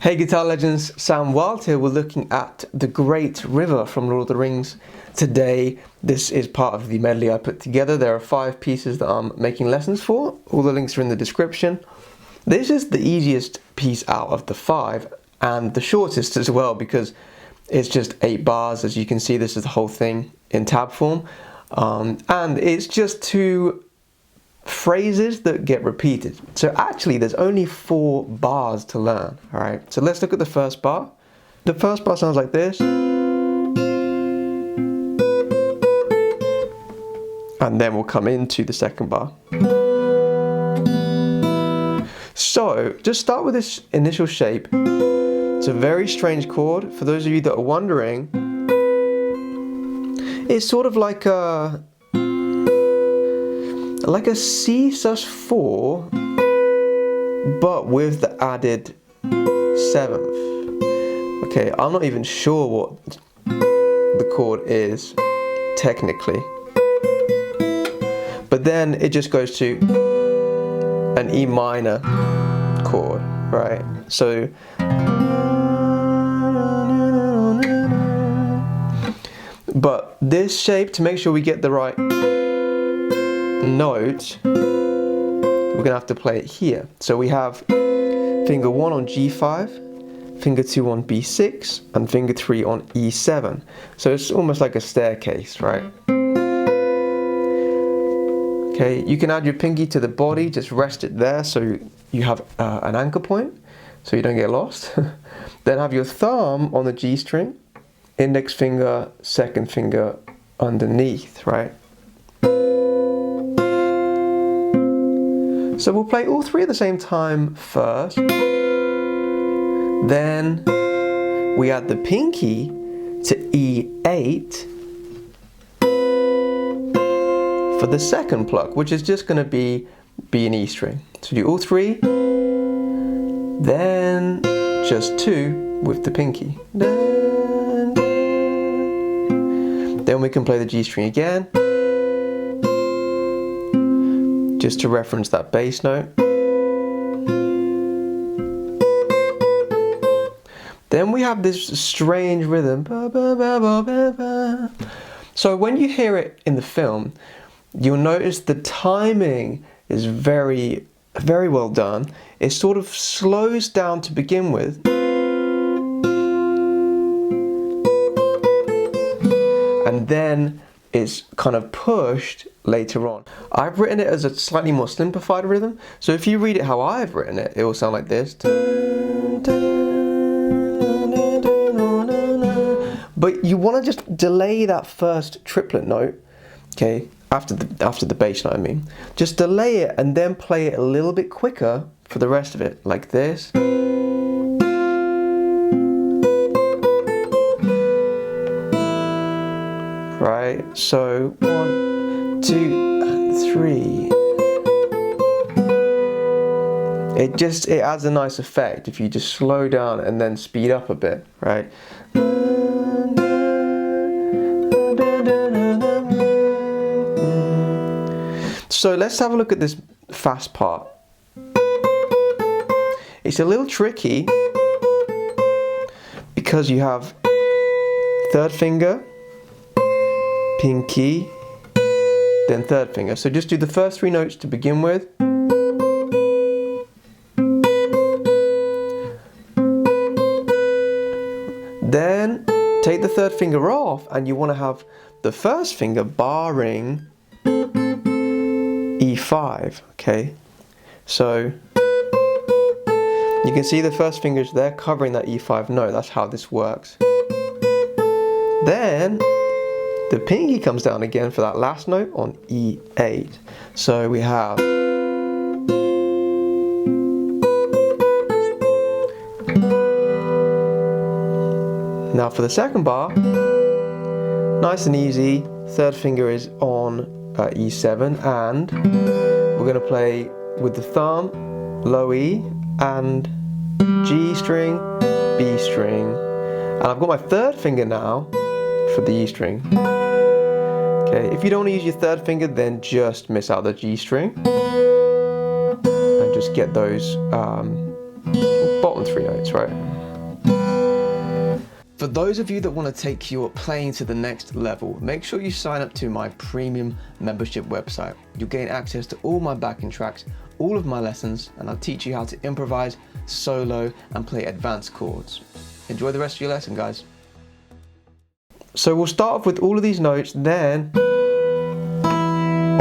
Hey guitar legends, Sam Wild here. We're looking at the Great River from Lord of the Rings today. This is part of the medley I put together. There are 5 pieces that I'm making lessons for. All the links are in the description. This is the easiest piece out of the 5 and the shortest as well because it's just 8 bars. As you can see, this is the whole thing in tab form. And it's just 2 phrases that get repeated. So actually there's only 4 bars to learn. All right, so let's look at the first bar. The first bar sounds like this, and then we'll come into the second bar. So just start with this initial shape. It's a very strange chord. For those of you that are wondering, it's sort of like a C sus4, but with the added 7th. Okay, I'm not even sure what the chord is technically, but then it just goes to an E minor chord, right? So but this shape, to make sure we get the right note, we're gonna have to play it here. So we have finger 1 on G5, finger 2 on B6, and finger 3 on E7. So it's almost like a staircase, right? Okay, you can add your pinky to the body, just rest it there so you have an anchor point so you don't get lost. Then have your thumb on the G string, index finger, second finger underneath, right? So we'll play all 3 at the same time first. Then we add the pinky to E8 for the second pluck, which is just going to be B and E string. So do all 3, then just 2 with the pinky. Then we can play the G string again, just to reference that bass note. Then we have this strange rhythm. So when you hear it in the film, you'll notice the timing is very, very well done. It sort of slows down to begin with, and then it's kind of pushed later on. I've written it as a slightly more simplified rhythm, so if you read it how I've written it, it will sound like this. But you want to just delay that first triplet note, okay, after the bass note, I mean. Just delay it and then play it a little bit quicker for the rest of it, like this. Right, so 1, 2, and 3. It adds a nice effect if you just slow down and then speed up a bit, right? So let's have a look at this fast part. It's a little tricky because you have 3rd finger, pinky, then 3rd finger. So just do the first 3 notes to begin with. Then take the 3rd finger off and you want to have the 1st finger barring E5, okay? So you can see the 1st finger's there covering that E5 note. That's how this works. Then the pinky comes down again for that last note on E8. So we have now for the second bar, nice and easy. 3rd finger is on E7, and we're going to play with the thumb, low E, and G string, B string, and I've got my 3rd finger now for the E string. Okay, if you don't want to use your 3rd finger, then just miss out the G string and just get those bottom 3 notes, right? For those of you that want to take your playing to the next level, make sure you sign up to my premium membership website. You'll gain access to all my backing tracks, all of my lessons, and I'll teach you how to improvise, solo, and play advanced chords. Enjoy the rest of your lesson, guys. So we'll start off with all of these notes, then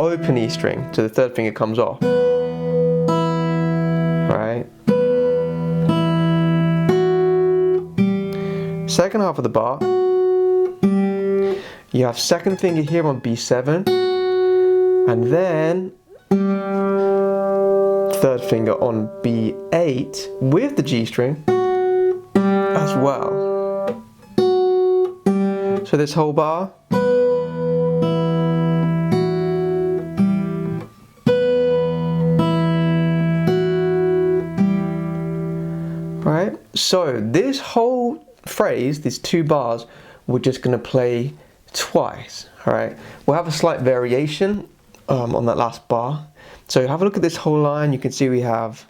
open E string, so the 3rd finger comes off. Right? Second half of the bar, you have 2nd finger here on B7, and then 3rd finger on B8 with the G string as well. So this whole bar, right? So this whole phrase, these 2 bars, we're just going to play twice. All right, we'll have a slight variation on that last bar. So have a look at this whole line. You can see we have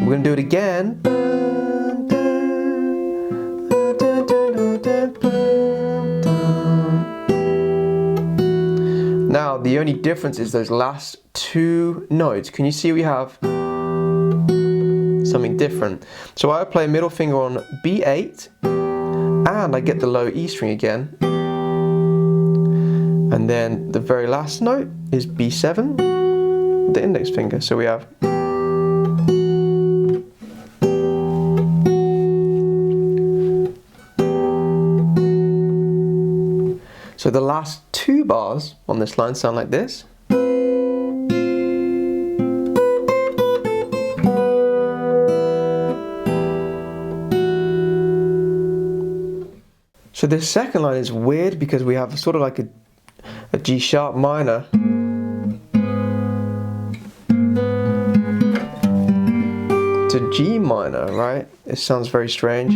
we're going to do it again. Now the only difference is those last 2 notes. Can you see we have something different? So I play middle finger on B8 and I get the low E string again, and then the very last note is B7, the index finger. So we have so the last 2 bars on this line sound like this. So this second line is weird because we have sort of like a G sharp minor to G minor, right? It sounds very strange.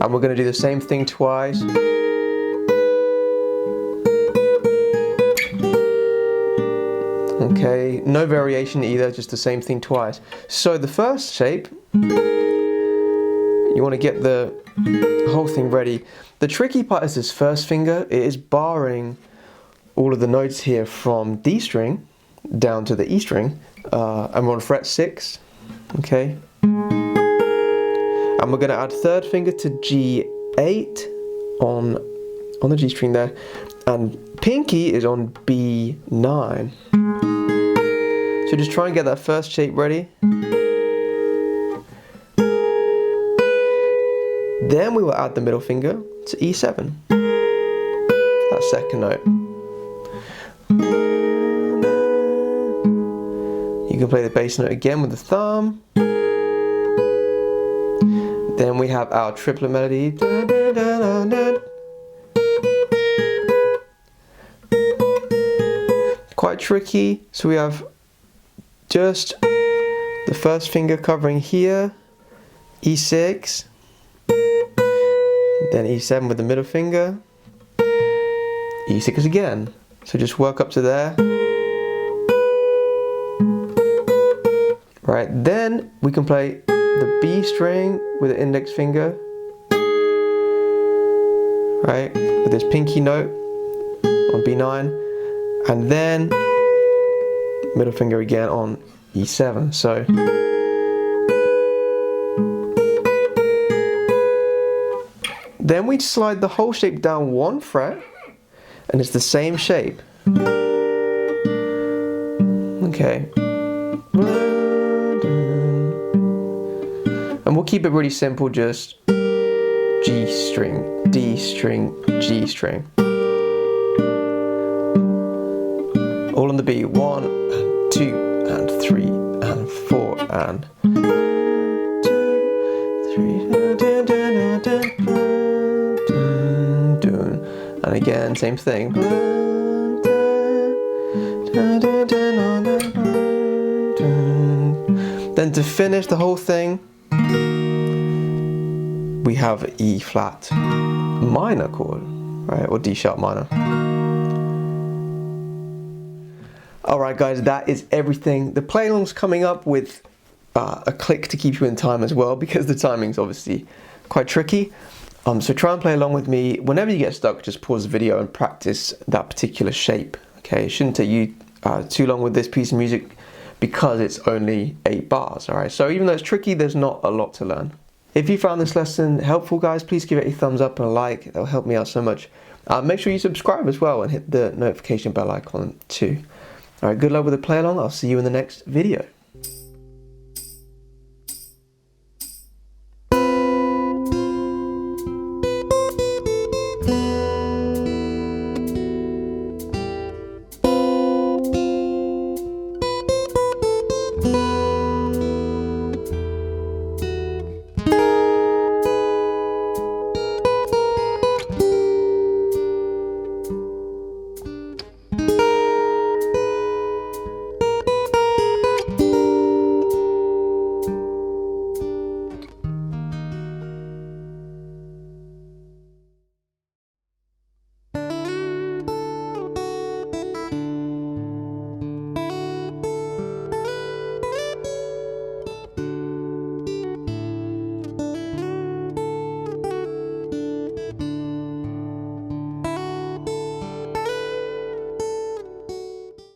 And we're going to do the same thing twice. Okay, no variation either, just the same thing twice. So the first shape, you want to get the whole thing ready. The tricky part is this first finger. It is barring all of the notes here from D string down to the E string, and we're on fret 6, okay? And we're going to add 3rd finger to G8 on the G string there, and pinky is on B9. So just try and get that first shape ready. Then we will add the middle finger to E7, that second note. You can play the bass note again with the thumb. Then we have our triplet melody. Quite tricky, so we have just the first finger covering here, E6, then E7 with the middle finger, E6 again. So just work up to there. Right, then we can play the B string with the index finger, right, with this pinky note on B9, and then middle finger again on E7. So then we slide the whole shape down 1 fret, and it's the same shape. Okay. And we'll keep it really simple, just G string, D string, G string. All on the beat, 1 and 2 and 3 and 4 and 2, 3, and again, same thing. Then to finish the whole thing, we have E flat minor chord, right, or D sharp minor. Alright guys, that is everything. The play along's coming up with a click to keep you in time as well, because the timing's obviously quite tricky. So try and play along with me. Whenever you get stuck, just pause the video and practice that particular shape. Okay, it shouldn't take you too long with this piece of music because it's only 8 bars. Alright, so even though it's tricky, there's not a lot to learn. If you found this lesson helpful, guys, please give it a thumbs up and a like. That'll help me out so much. Make sure you subscribe as well and hit the notification bell icon too. Alright, good luck with the play along. I'll see you in the next video.